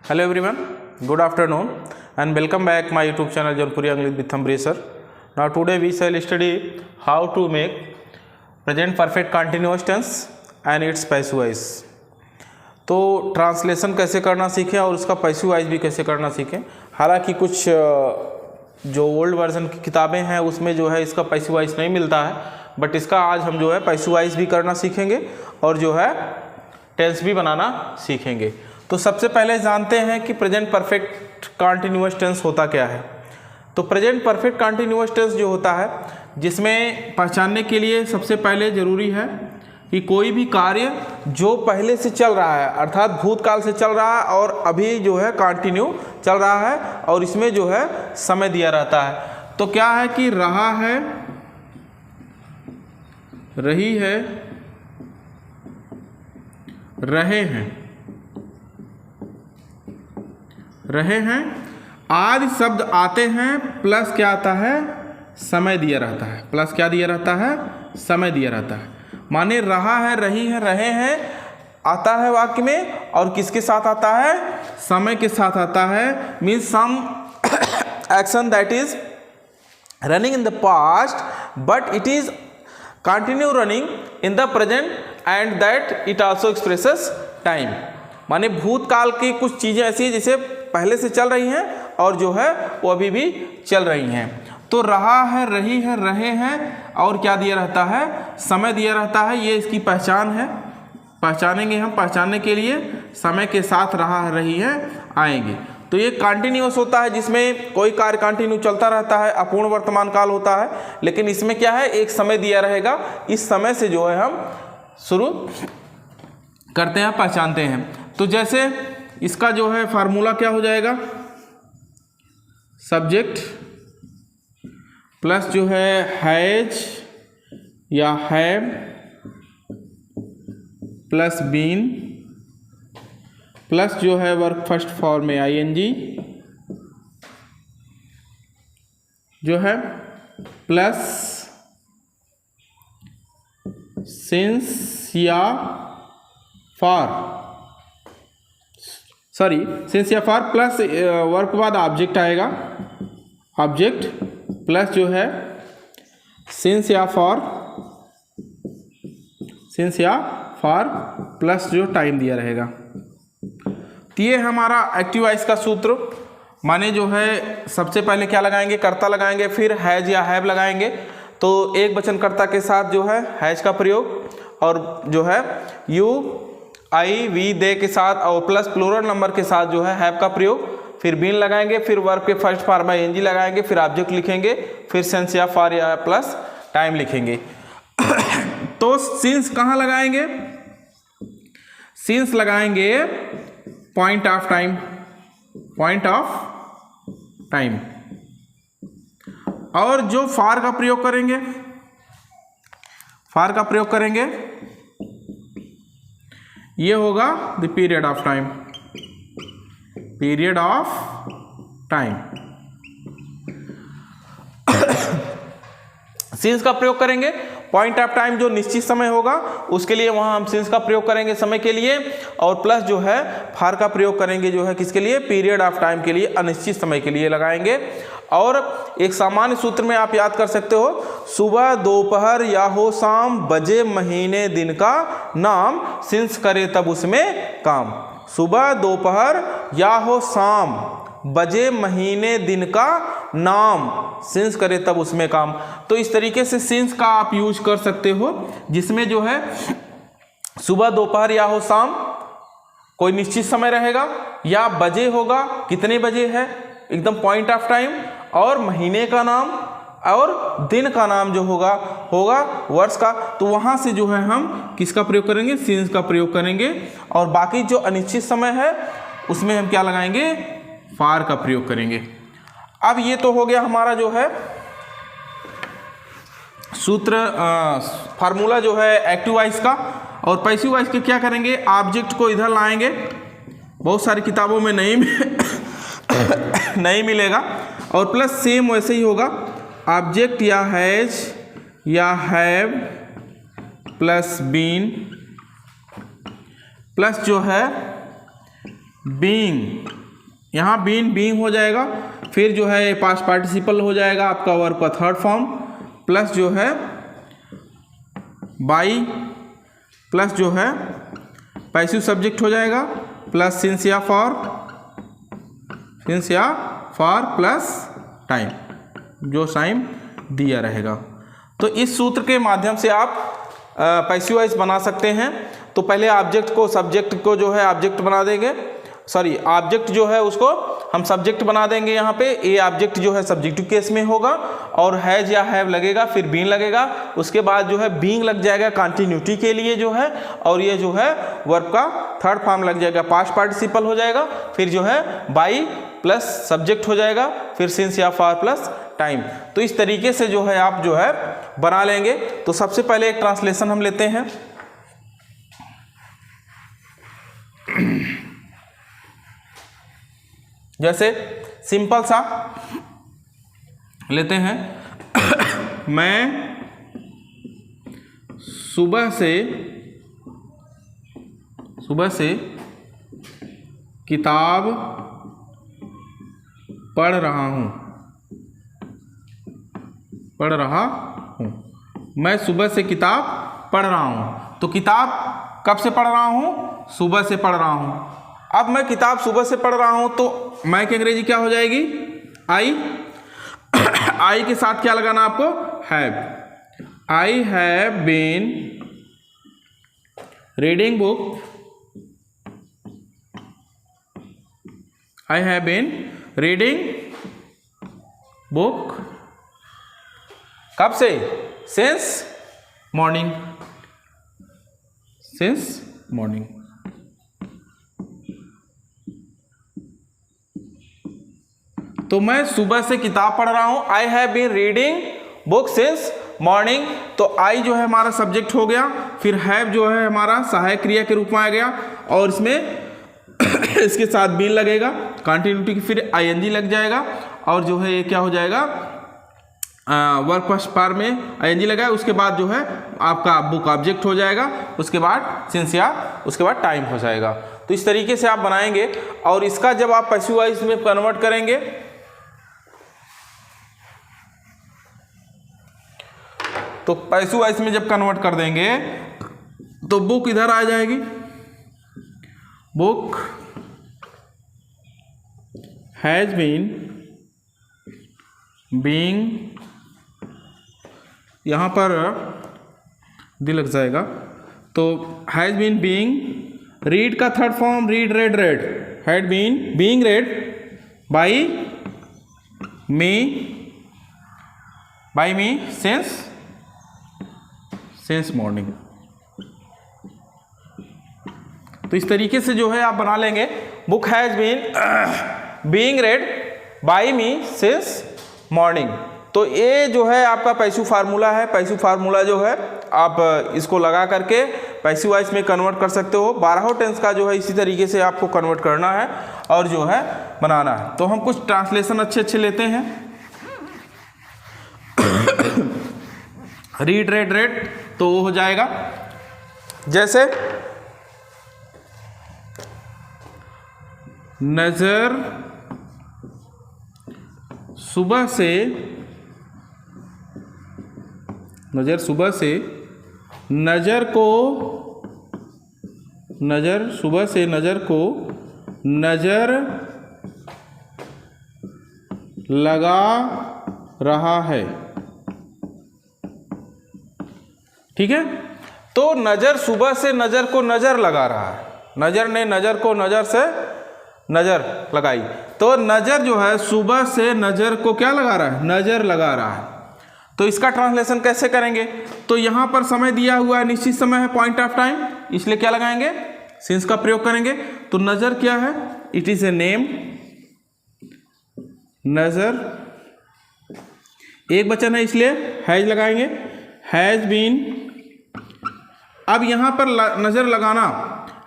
Hello everyone, good afternoon and welcome back my YouTube channel Jaunpuri English with Thambri sir. Now today we shall study how to make present perfect continuous tense and its passive voice. तो translation कैसे करना सीखें और उसका passive voice भी कैसे करना सीखें। हालांकि कुछ जो ओल्ड वर्जन की किताबें हैं उसमें जो है इसका पैसिव वॉइस नहीं मिलता है, बट इसका आज हम जो है पैसिव वॉइस भी करना सीखेंगे और जो है टेंस भी बनाना सीखेंगे। तो सबसे पहले जानते हैं कि प्रेजेंट परफेक्ट कंटिन्यूअस टेंस होता क्या है। तो प्रेजेंट परफेक्ट कंटिन्यूअस टेंस जो होता है, जिसमें पहचानने के लिए सबसे पहले ज़रूरी है कि कोई भी कार्य जो पहले से चल रहा है, अर्थात भूतकाल से चल रहा है और अभी जो है कंटिन्यू चल रहा है और इसमें जो है समय दिया रहता है। तो क्या है कि रहा है, रही है, रहे हैं, रहे हैं आदि शब्द आते हैं, प्लस क्या आता है, समय दिया रहता है। प्लस क्या दिया रहता है, समय दिया रहता है। माने रहा है, रही है, रहे हैं आता है वाक्य में और किसके साथ आता है, समय के साथ आता है। Means some action that is running in the past but it is continue running in the present and that it also expresses time. माने भूतकाल की कुछ चीज़ें ऐसी हैं जिसे पहले से चल रही हैं और जो है वो अभी भी चल रही हैं। तो रहा है, रही है, रहे हैं और क्या दिया रहता है, समय दिया रहता है। ये इसकी पहचान है, पहचानेंगे हम। पहचानने के लिए समय के साथ रहा है, रही है आएंगे। तो ये कंटिन्यूअस होता है जिसमें कोई कार्य कंटिन्यू चलता रहता है, अपूर्ण वर्तमान काल होता है। लेकिन इसमें क्या है, एक समय दिया रहेगा, इस समय से जो है हम शुरू करते हैं, पहचानते हैं। तो जैसे इसका जो है फार्मूला क्या हो जाएगा, सब्जेक्ट प्लस जो है हैज या हैव प्लस बीन प्लस जो है वर्क फर्स्ट फॉर्म में आईएनजी जो है प्लस सिंस या फॉर, सॉरी सिंस या फॉर प्लस वर्क के बाद ऑब्जेक्ट आएगा, ऑब्जेक्ट प्लस जो है सिंस या फॉर, सिंस या फॉर प्लस जो टाइम दिया रहेगा। तो ये हमारा एक्टिव वॉइस का सूत्र। माने जो है सबसे पहले क्या लगाएंगे, कर्ता लगाएंगे, फिर हैज या हैव लगाएंगे। तो एक वचन कर्ता के साथ जो है हैज का प्रयोग और जो है यू आई वी दे के साथ और प्लस प्लूरल नंबर के साथ जो है हैव का प्रयोग। फिर बीन लगाएंगे, फिर वर्ब के फर्स्ट फॉर्म में एनजी लगाएंगे, फिर ऑब्जेक्ट लिखेंगे, फिर सेंस या फॉर या प्लस टाइम लिखेंगे। तो सिंस कहाँ लगाएंगे, सिंस लगाएंगे point of time, point of time. और जो फॉर का प्रयोग करेंगे, फॉर का प्रयोग करेंगे, ये होगा the period of time, period of time. Since का प्रयोग करेंगे पॉइंट ऑफ टाइम, जो निश्चित समय होगा उसके लिए वहां हम सिंस का प्रयोग करेंगे समय के लिए, और प्लस जो है फॉर का प्रयोग करेंगे जो है किसके लिए, पीरियड ऑफ टाइम के लिए, अनिश्चित समय के लिए लगाएंगे। और एक सामान्य सूत्र में आप याद कर सकते हो, सुबह दोपहर या हो शाम, बजे महीने दिन का नाम, सिंस करे तब उसमें काम। सुबह दोपहर या हो शाम, बजे महीने दिन का नाम, सिंस करे तब उसमें काम। तो इस तरीके से सिंस का आप यूज कर सकते हो, जिसमें जो है सुबह दोपहर या हो शाम कोई निश्चित समय रहेगा, या बजे होगा कितने बजे है एकदम पॉइंट ऑफ टाइम, और महीने का नाम और दिन का नाम जो होगा वर्ष का। तो वहां से जो है हम किसका प्रयोग करेंगे, सिंस का प्रयोग करेंगे। और बाकी जो अनिश्चित समय है उसमें हम क्या लगाएंगे, फॉर का प्रयोग करेंगे। अब ये तो हो गया हमारा जो है सूत्र, फार्मूला जो है एक्टिव वॉइस का। और पैसिव वॉइस के क्या करेंगे, ऑब्जेक्ट को इधर लाएंगे, बहुत सारी किताबों में नहीं मिलेगा, और प्लस सेम वैसे ही होगा, ऑब्जेक्ट या हैज या हैव प्लस बीन प्लस जो है बीइंग यहाँ बीन बीइंग हो जाएगा, फिर जो है पास्ट पार्टिसिपल हो जाएगा आपका वर्ब का थर्ड फॉर्म, प्लस जो है बाई, प्लस जो है पैसिव सब्जेक्ट हो जाएगा, प्लस सिंस या फॉर प्लस टाइम, जो टाइम दिया रहेगा। तो इस सूत्र के माध्यम से आप पैसिव वॉइस बना सकते हैं। तो पहले ऑब्जेक्ट को सब्जेक्ट को जो है ऑब्जेक्ट बना देंगे, सॉरी ऑब्जेक्ट जो है उसको हम सब्जेक्ट बना देंगे। यहाँ पे ए ऑब्जेक्ट जो है सब्जेक्टिव केस में होगा और हैज या हैव लगेगा, फिर बीन लगेगा, उसके बाद जो है बीइंग लग जाएगा कंटिन्यूटी के लिए जो है, और ये जो है वर्ब का थर्ड फॉर्म लग जाएगा, पास्ट पार्टिसिपल हो जाएगा, फिर जो है बाई प्लस सब्जेक्ट हो जाएगा, फिर सिंस या फॉर प्लस टाइम। तो इस तरीके से जो है आप जो है बना लेंगे। तो सबसे पहले एक ट्रांसलेशन हम लेते हैं। जैसे सिंपल सा लेते हैं, मैं सुबह से किताब पढ़ रहा हूँ। मैं सुबह से किताब पढ़ रहा हूँ। तो किताब कब से पढ़ रहा हूँ? सुबह से पढ़ रहा हूँ। अब मैं किताब सुबह से पढ़ रहा हूँ तो मैं की अंग्रेजी क्या हो जाएगी? आई। आई के साथ क्या लगाना आपको? Have. I have been reading book. I have been reading book. कब से? Since morning. Since morning. तो मैं सुबह से किताब पढ़ रहा हूं। I have been reading book since morning. तो आई जो है हमारा सब्जेक्ट हो गया, फिर हैव जो है हमारा सहायक क्रिया के रूप में आ गया, और इसमें इसके साथ बीन लगेगा कंटिन्यूटी की, फिर आईएनजी लग जाएगा, और जो है ये क्या हो जाएगा? वर्ब फर्स्ट पार में आईएनजी लगा, उसके बाद जो है आपका बुक ऑब्जेक्ट हो जाएगा, उसके बाद सिंस या उसके बाद टाइम हो जाएगा। तो इस तरीके से आप बनाएंगे, और इसका जब आप पैसिव वॉइस में कन्वर्ट करेंगे तो पैसिव वॉइस में जब कन्वर्ट कर देंगे तो बुक इधर आ जाएगी। बुक हैज बीन बीइंग, यहाँ पर दी लग जाएगा, तो हैज बीन बीइंग, रीड का third form read read read, had been being read by me since morning. तो इस तरीके से जो है आप बना लेंगे, book has been being read by me since morning. तो ये जो है आपका पैसिव फार्मूला है। पैसिव फार्मूला जो है आप इसको लगा करके पैसिव वॉइस में कन्वर्ट कर सकते हो। 12 टेंस का जो है इसी तरीके से आपको कन्वर्ट करना है और जो है बनाना है। तो हम कुछ ट्रांसलेशन अच्छे लेते हैं। रीड रेड रेड, तो वो हो जाएगा जैसे नजर सुबह से नजर लगा रहा है। ठीक है, तो नजर सुबह से नजर को नजर लगा रहा है। नजर ने नजर को नजर से नजर लगाई, तो नजर जो है सुबह से नजर को क्या लगा रहा है? नजर लगा रहा है। तो इसका ट्रांसलेशन कैसे करेंगे? तो यहां पर समय दिया हुआ है, निश्चित समय है, पॉइंट ऑफ टाइम, इसलिए क्या लगाएंगे? सिंस का प्रयोग करेंगे। तो नजर क्या है? It is a name. नजर एक वचन है इसलिए हैज लगाएंगे, हैज बीन। अब यहां पर नजर लगाना,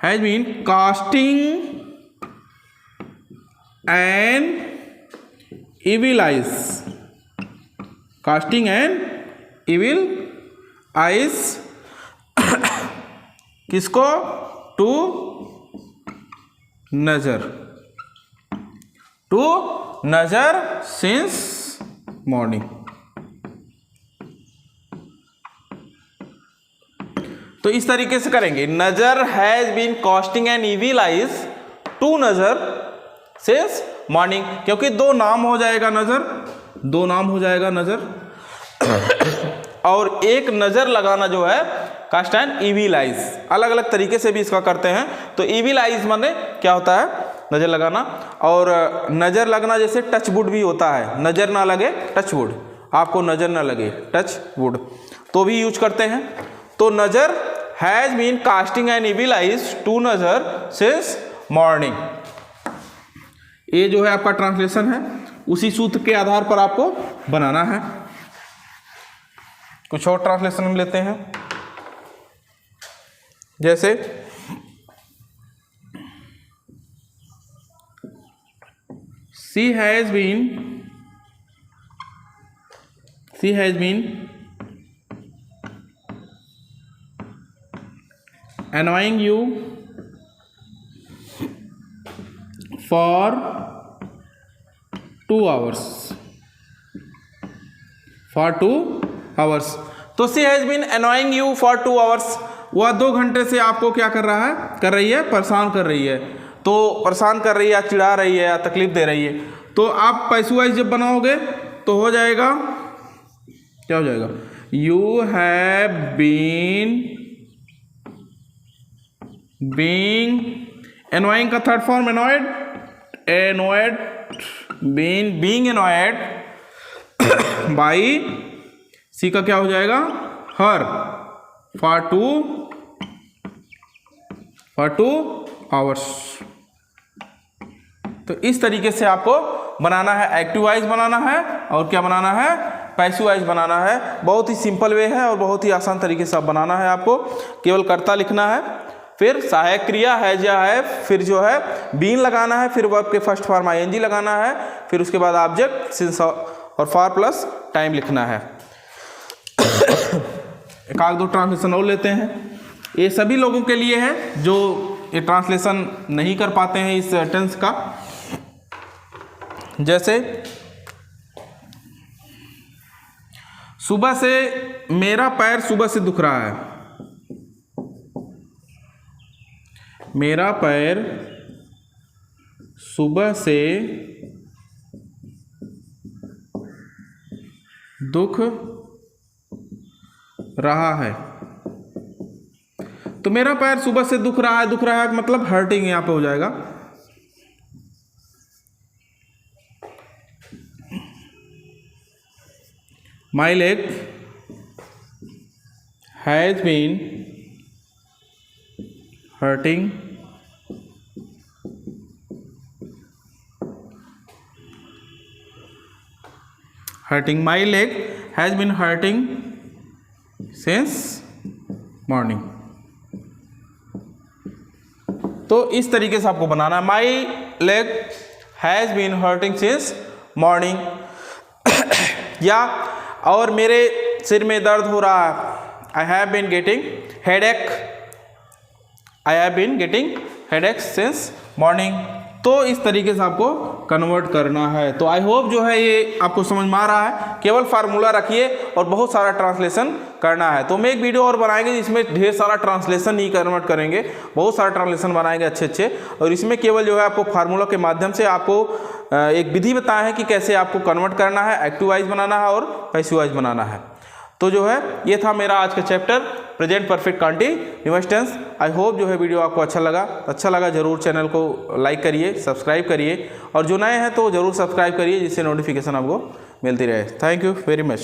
has been casting an evil eyes, casting an evil eyes किसको? To nazar. To nazar since morning. तो इस तरीके से करेंगे, nazar has been casting an evil eyes to nazar since morning, क्योंकि दो नाम हो जाएगा नजर, दो नाम हो जाएगा नजर और एक नजर लगाना जो है कास्ट एन इविल आइज। अलग अलग तरीके से भी इसका करते हैं। तो इविल आइज माने क्या होता है, नजर लगाना, और नजर लगना जैसे टच वुड भी होता है, नजर ना लगे टच वुड, आपको नजर ना लगे टच वुड, तो भी यूज करते हैं। तो nazar has been casting an evil eyes to nazar since morning. ये जो है आपका ट्रांसलेशन है, उसी सूत्र के आधार पर आपको बनाना है। कुछ और ट्रांसलेशन हम लेते हैं, जैसे she has been annoying you for 2 hours, तो she has been annoying you for 2 hours, वह 2 घंटे से आपको क्या कर रही है, परेशान कर रही है। तो परेशान कर रही है या चिढ़ा रही है या तकलीफ दे रही है, तो आप पैसू वाइज जब बनाओगे तो हो जाएगा, क्या हो जाएगा, यू हैव बीइंग एनोइंग का थर्ड फॉर्म एनोयड बीइंग एनोयड बाई सी का क्या हो जाएगा, हर फॉर टू आवर्स। तो इस तरीके से आपको बनाना है, एक्टिव वाइज बनाना है और क्या बनाना है, पैसिव वाइज बनाना है। बहुत ही सिंपल वे है और बहुत ही आसान तरीके से बनाना है। आपको केवल कर्ता लिखना है, फिर सहायक क्रिया है या है, फिर जो है बीन लगाना है, फिर वर्ब के फर्स्ट फॉर्म आईएनजी लगाना है, फिर उसके बाद ऑब्जेक्ट सिंस और फॉर प्लस टाइम लिखना है। एक आध दो ट्रांसलेशन और लेते हैं। ये सभी लोगों के लिए है जो ये ट्रांसलेशन नहीं कर पाते हैं इस टेंस का। जैसे सुबह से, मेरा पैर सुबह से दुख रहा है, मेरा पैर सुबह से दुख रहा है। तो मेरा पैर सुबह से दुख रहा है मतलब हर्टिंग यहां पे हो जाएगा। My leg has been hurting my leg has been hurting since morning. तो इस तरीके से आपको बनाना है, my leg has been hurting since morning. या और मेरे सिर में दर्द हो रहा है, I have been getting headache since morning. तो इस तरीके से आपको कन्वर्ट करना है। तो आई होप जो है ये आपको समझ में आ रहा है। केवल फार्मूला रखिए और बहुत सारा ट्रांसलेशन करना है। तो मैं एक वीडियो और बनाएंगे जिसमें ढेर सारा ट्रांसलेशन ही कन्वर्ट करेंगे, बहुत सारा ट्रांसलेशन बनाएंगे अच्छे, और इसमें केवल जो है आपको फार्मूला के माध्यम से आपको एक विधि बताया है कि कैसे आपको कन्वर्ट करना है, एक्टिव वाइज बनाना है और पैसिव वाइज बनाना है। तो जो है ये था मेरा आज का chapter present perfect continuous tense. I hope जो है वीडियो आपको अच्छा लगा जरूर चैनल को लाइक करिए, सब्सक्राइब करिए, और जो नए हैं तो ज़रूर सब्सक्राइब करिए जिससे नोटिफिकेशन आपको मिलती रहे। Thank you very much.